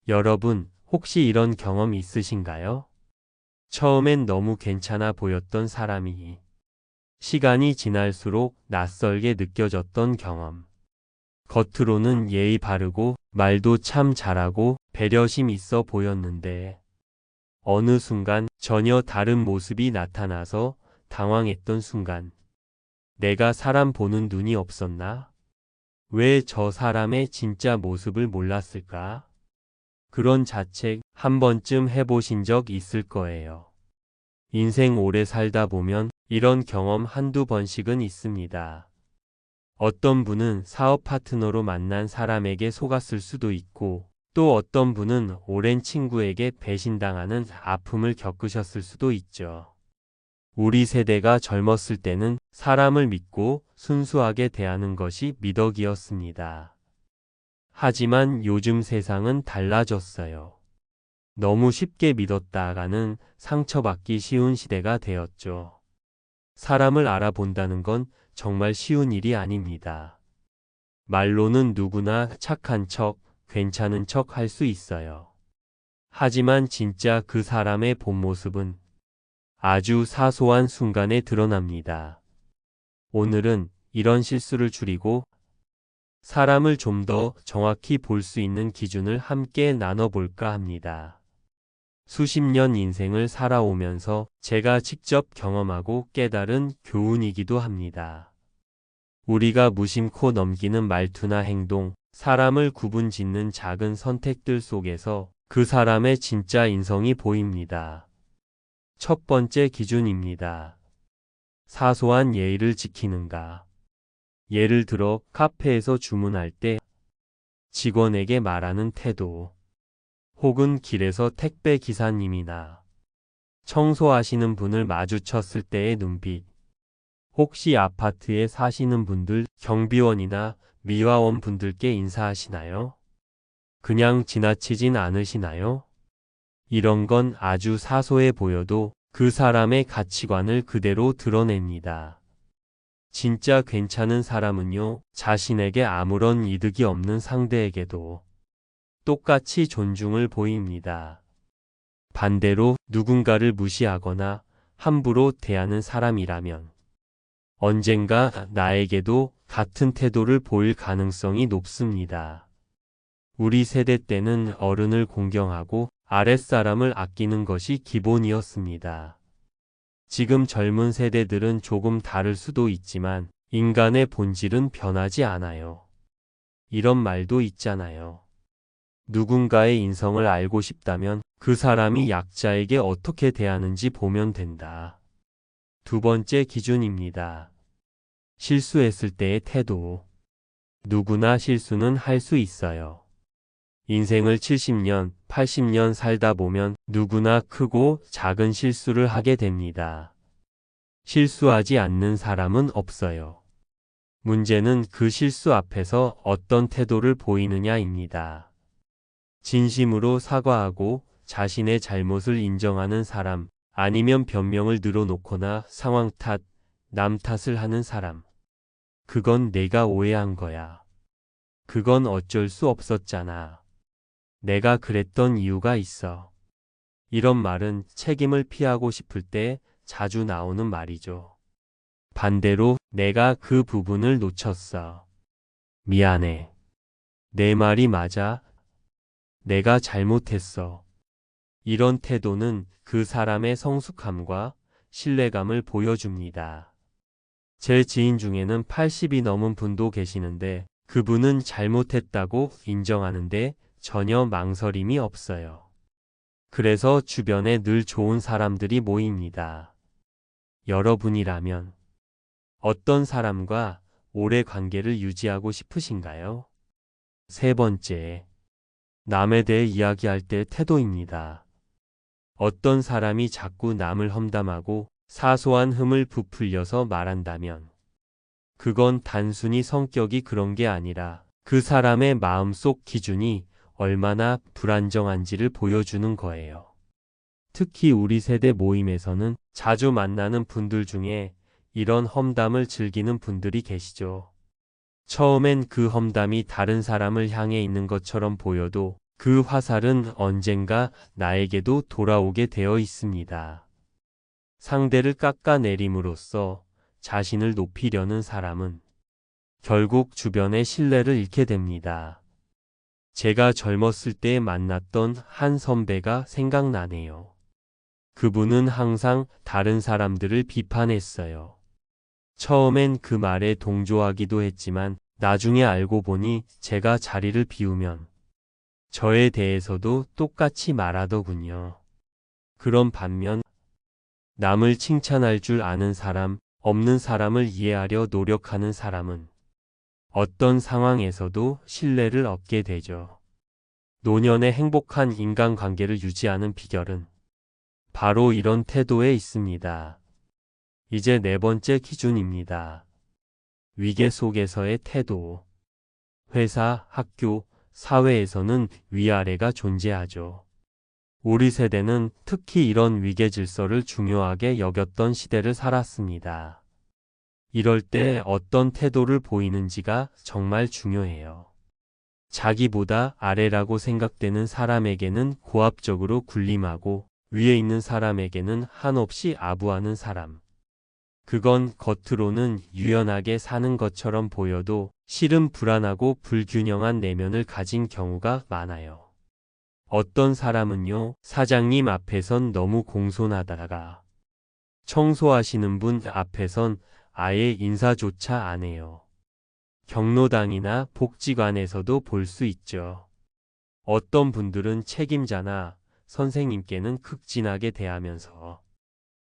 여러분, 혹시 이런 경험 있으신가요? 처음엔 너무 괜찮아 보였던 사람이 시간이 지날수록 낯설게 느껴졌던 경험. 겉으로는 예의 바르고 말도 참 잘하고 배려심 있어 보였는데 어느 순간 전혀 다른 모습이 나타나서 당황했던 순간. 내가 사람 보는 눈이 없었나? 왜 저 사람의 진짜 모습을 몰랐을까? 그런 자책 한 번쯤 해보신 적 있을 거예요. 인생 오래 살다 보면 이런 경험 한두 번씩은 있습니다. 어떤 분은 사업 파트너로 만난 사람에게 속았을 수도 있고, 또 어떤 분은 오랜 친구에게 배신당하는 아픔을 겪으셨을 수도 있죠. 우리 세대가 젊었을 때는 사람을 믿고 순수하게 대하는 것이 미덕이었습니다. 하지만 요즘 세상은 달라졌어요. 너무 쉽게 믿었다가는 상처받기 쉬운 시대가 되었죠. 사람을 알아본다는 건 정말 쉬운 일이 아닙니다. 말로는 누구나 착한 척, 괜찮은 척 할 수 있어요. 하지만 진짜 그 사람의 본 모습은 아주 사소한 순간에 드러납니다. 오늘은 이런 실수를 줄이고 사람을 좀 더 정확히 볼 수 있는 기준을 함께 나눠볼까 합니다. 수십 년 인생을 살아오면서 제가 직접 경험하고 깨달은 교훈이기도 합니다. 우리가 무심코 넘기는 말투나 행동, 사람을 구분짓는 작은 선택들 속에서 그 사람의 진짜 인성이 보입니다. 첫 번째 기준입니다. 사소한 예의를 지키는가. 예를 들어 카페에서 주문할 때 직원에게 말하는 태도, 혹은 길에서 택배 기사님이나 청소하시는 분을 마주쳤을 때의 눈빛, 혹시 아파트에 사시는 분들, 경비원이나 미화원 분들께 인사하시나요? 그냥 지나치진 않으시나요? 이런 건 아주 사소해 보여도 그 사람의 가치관을 그대로 드러냅니다. 진짜 괜찮은 사람은요, 자신에게 아무런 이득이 없는 상대에게도 똑같이 존중을 보입니다. 반대로 누군가를 무시하거나 함부로 대하는 사람이라면 언젠가 나에게도 같은 태도를 보일 가능성이 높습니다. 우리 세대 때는 어른을 공경하고 아랫사람을 아끼는 것이 기본이었습니다. 지금 젊은 세대들은 조금 다를 수도 있지만 인간의 본질은 변하지 않아요. 이런 말도 있잖아요. 누군가의 인성을 알고 싶다면 그 사람이 약자에게 어떻게 대하는지 보면 된다. 두 번째 기준입니다. 실수했을 때의 태도. 누구나 실수는 할 수 있어요. 인생을 70년, 80년 살다 보면 누구나 크고 작은 실수를 하게 됩니다. 실수하지 않는 사람은 없어요. 문제는 그 실수 앞에서 어떤 태도를 보이느냐입니다. 진심으로 사과하고 자신의 잘못을 인정하는 사람, 아니면 변명을 늘어놓거나 상황 탓, 남 탓을 하는 사람. 그건 내가 오해한 거야. 그건 어쩔 수 없었잖아. 내가 그랬던 이유가 있어. 이런 말은 책임을 피하고 싶을 때 자주 나오는 말이죠. 반대로 내가 그 부분을 놓쳤어. 미안해. 내 말이 맞아. 내가 잘못했어. 이런 태도는 그 사람의 성숙함과 신뢰감을 보여줍니다. 제 지인 중에는 80이 넘은 분도 계시는데 그분은 잘못했다고 인정하는데 전혀 망설임이 없어요. 그래서 주변에 늘 좋은 사람들이 모입니다. 여러분이라면 어떤 사람과 오래 관계를 유지하고 싶으신가요? 세 번째, 남에 대해 이야기할 때 태도입니다. 어떤 사람이 자꾸 남을 험담하고 사소한 흠을 부풀려서 말한다면 그건 단순히 성격이 그런 게 아니라 그 사람의 마음속 기준이 얼마나 불안정한지를 보여주는 거예요. 특히 우리 세대 모임에서는 자주 만나는 분들 중에 이런 험담을 즐기는 분들이 계시죠. 처음엔 그 험담이 다른 사람을 향해 있는 것처럼 보여도 그 화살은 언젠가 나에게도 돌아오게 되어 있습니다. 상대를 깎아내림으로써 자신을 높이려는 사람은 결국 주변의 신뢰를 잃게 됩니다. 제가 젊었을 때 만났던 한 선배가 생각나네요. 그분은 항상 다른 사람들을 비판했어요. 처음엔 그 말에 동조하기도 했지만 나중에 알고 보니 제가 자리를 비우면 저에 대해서도 똑같이 말하더군요. 그런 반면 남을 칭찬할 줄 아는 사람, 없는 사람을 이해하려 노력하는 사람은 어떤 상황에서도 신뢰를 얻게 되죠. 노년의 행복한 인간관계를 유지하는 비결은 바로 이런 태도에 있습니다. 이제 네 번째 기준입니다. 위계 속에서의 태도. 회사, 학교, 사회에서는 위아래가 존재하죠. 우리 세대는 특히 이런 위계 질서를 중요하게 여겼던 시대를 살았습니다. 이럴 때 어떤 태도를 보이는지가 정말 중요해요. 자기보다 아래라고 생각되는 사람에게는 고압적으로 군림하고 위에 있는 사람에게는 한없이 아부하는 사람. 그건 겉으로는 유연하게 사는 것처럼 보여도 실은 불안하고 불균형한 내면을 가진 경우가 많아요. 어떤 사람은요, 사장님 앞에선 너무 공손하다가 청소하시는 분 앞에선 아예 인사조차 안 해요. 경로당이나 복지관에서도 볼 수 있죠. 어떤 분들은 책임자나 선생님께는 극진하게 대하면서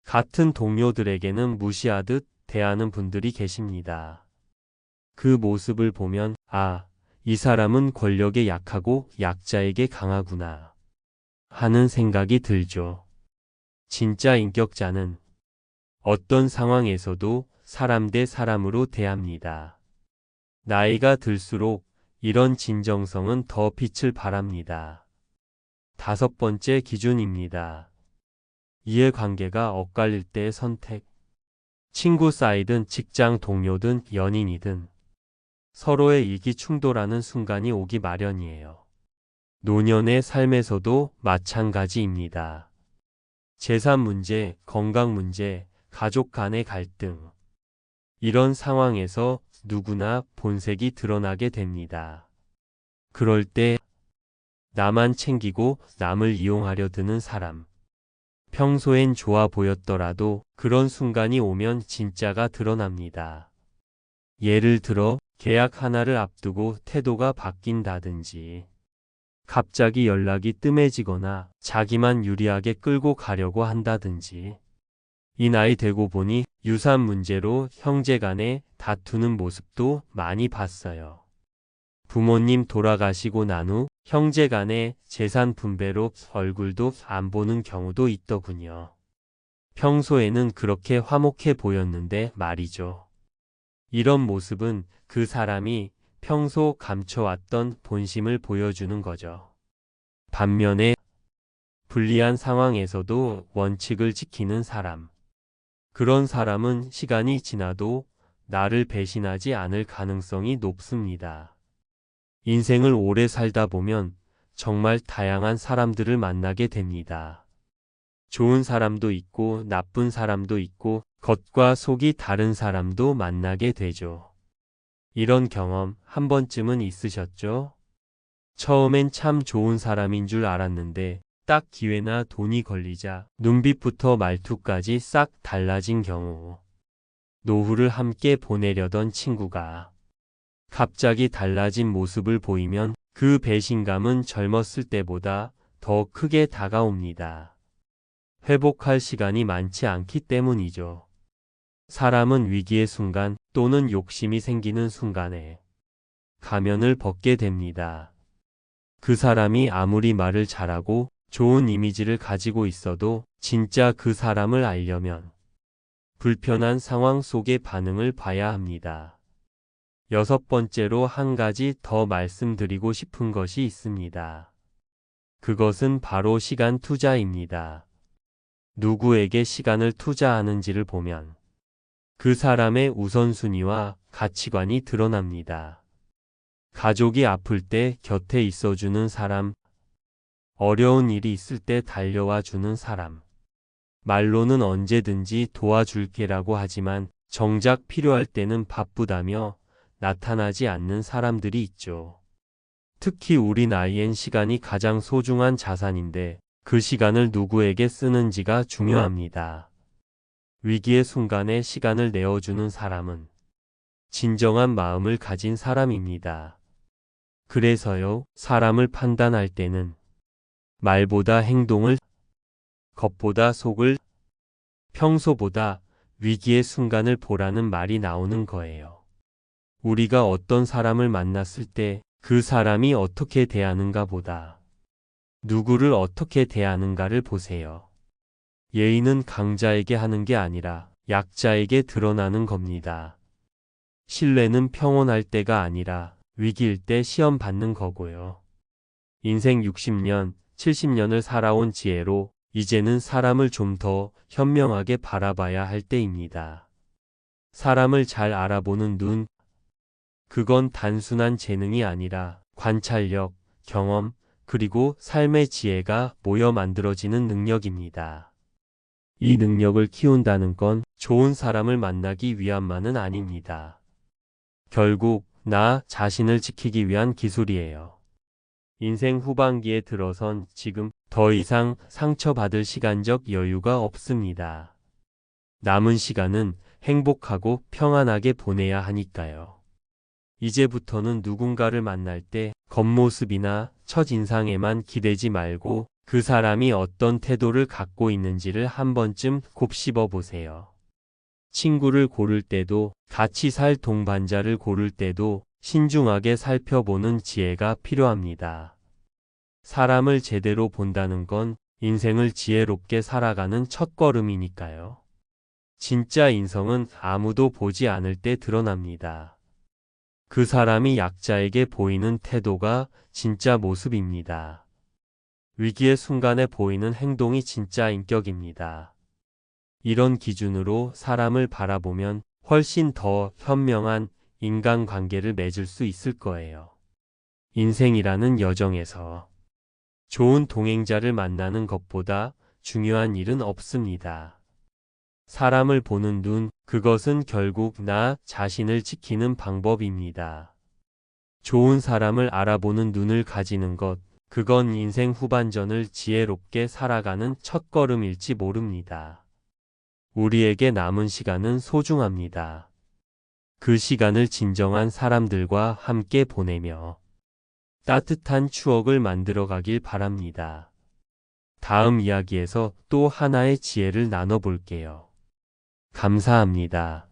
같은 동료들에게는 무시하듯 대하는 분들이 계십니다. 그 모습을 보면 이 사람은 권력에 약하고 약자에게 강하구나 하는 생각이 들죠. 진짜 인격자는 어떤 상황에서도 사람 대 사람으로 대합니다. 나이가 들수록 이런 진정성은 더 빛을 발합니다. 다섯 번째 기준입니다. 이해관계가 엇갈릴 때의 선택. 친구 사이든 직장 동료든 연인이든 서로의 이익이 충돌하는 순간이 오기 마련이에요. 노년의 삶에서도 마찬가지입니다. 재산 문제, 건강 문제, 가족 간의 갈등. 이런 상황에서 누구나 본색이 드러나게 됩니다. 그럴 때 나만 챙기고 남을 이용하려 드는 사람. 평소엔 좋아 보였더라도 그런 순간이 오면 진짜가 드러납니다. 예를 들어 계약 하나를 앞두고 태도가 바뀐다든지 갑자기 연락이 뜸해지거나 자기만 유리하게 끌고 가려고 한다든지 이 나이 되고 보니 유산 문제로 형제 간에 다투는 모습도 많이 봤어요. 부모님 돌아가시고 난 후 형제 간의 재산 분배로 얼굴도 안 보는 경우도 있더군요. 평소에는 그렇게 화목해 보였는데 말이죠. 이런 모습은 그 사람이 평소 감춰왔던 본심을 보여주는 거죠. 반면에 불리한 상황에서도 원칙을 지키는 사람. 그런 사람은 시간이 지나도 나를 배신하지 않을 가능성이 높습니다. 인생을 오래 살다 보면 정말 다양한 사람들을 만나게 됩니다. 좋은 사람도 있고 나쁜 사람도 있고 겉과 속이 다른 사람도 만나게 되죠. 이런 경험 한 번쯤은 있으셨죠? 처음엔 참 좋은 사람인 줄 알았는데 딱 기회나 돈이 걸리자 눈빛부터 말투까지 싹 달라진 경우. 노후를 함께 보내려던 친구가 갑자기 달라진 모습을 보이면 그 배신감은 젊었을 때보다 더 크게 다가옵니다. 회복할 시간이 많지 않기 때문이죠. 사람은 위기의 순간 또는 욕심이 생기는 순간에 가면을 벗게 됩니다. 그 사람이 아무리 말을 잘하고 좋은 이미지를 가지고 있어도 진짜 그 사람을 알려면 불편한 상황 속의 반응을 봐야 합니다. 여섯 번째로 한 가지 더 말씀드리고 싶은 것이 있습니다. 그것은 바로 시간 투자입니다. 누구에게 시간을 투자하는지를 보면 그 사람의 우선순위와 가치관이 드러납니다. 가족이 아플 때 곁에 있어주는 사람, 어려운 일이 있을 때 달려와 주는 사람. 말로는 언제든지 도와줄게라고 하지만 정작 필요할 때는 바쁘다며 나타나지 않는 사람들이 있죠. 특히 우리 나이엔 시간이 가장 소중한 자산인데 그 시간을 누구에게 쓰는지가 중요합니다. 위기의 순간에 시간을 내어주는 사람은 진정한 마음을 가진 사람입니다. 그래서요, 사람을 판단할 때는 말보다 행동을, 겉보다 속을, 평소보다 위기의 순간을 보라는 말이 나오는 거예요. 우리가 어떤 사람을 만났을 때 그 사람이 어떻게 대하는가 보다 누구를 어떻게 대하는가를 보세요. 예의는 강자에게 하는 게 아니라 약자에게 드러나는 겁니다. 신뢰는 평온할 때가 아니라 위기일 때 시험 받는 거고요. 인생 60년, 70년을 살아온 지혜로 이제는 사람을 좀 더 현명하게 바라봐야 할 때입니다. 사람을 잘 알아보는 눈, 그건 단순한 재능이 아니라 관찰력, 경험, 그리고 삶의 지혜가 모여 만들어지는 능력입니다. 이 능력을 키운다는 건 좋은 사람을 만나기 위함만은 아닙니다. 결국 나 자신을 지키기 위한 기술이에요. 인생 후반기에 들어선 지금 더 이상 상처받을 시간적 여유가 없습니다. 남은 시간은 행복하고 평안하게 보내야 하니까요. 이제부터는 누군가를 만날 때 겉모습이나 첫인상에만 기대지 말고 그 사람이 어떤 태도를 갖고 있는지를 한 번쯤 곱씹어 보세요. 친구를 고를 때도 같이 살 동반자를 고를 때도 신중하게 살펴보는 지혜가 필요합니다. 사람을 제대로 본다는 건 인생을 지혜롭게 살아가는 첫걸음이니까요. 진짜 인성은 아무도 보지 않을 때 드러납니다. 그 사람이 약자에게 보이는 태도가 진짜 모습입니다. 위기의 순간에 보이는 행동이 진짜 인격입니다. 이런 기준으로 사람을 바라보면 훨씬 더 현명한 인간관계를 맺을 수 있을 거예요. 인생이라는 여정에서 좋은 동행자를 만나는 것보다 중요한 일은 없습니다. 사람을 보는 눈, 그것은 결국 나 자신을 지키는 방법입니다. 좋은 사람을 알아보는 눈을 가지는 것, 그건 인생 후반전을 지혜롭게 살아가는 첫걸음일지 모릅니다. 우리에게 남은 시간은 소중합니다. 그 시간을 진정한 사람들과 함께 보내며 따뜻한 추억을 만들어 가길 바랍니다. 다음 이야기에서 또 하나의 지혜를 나눠볼게요. 감사합니다.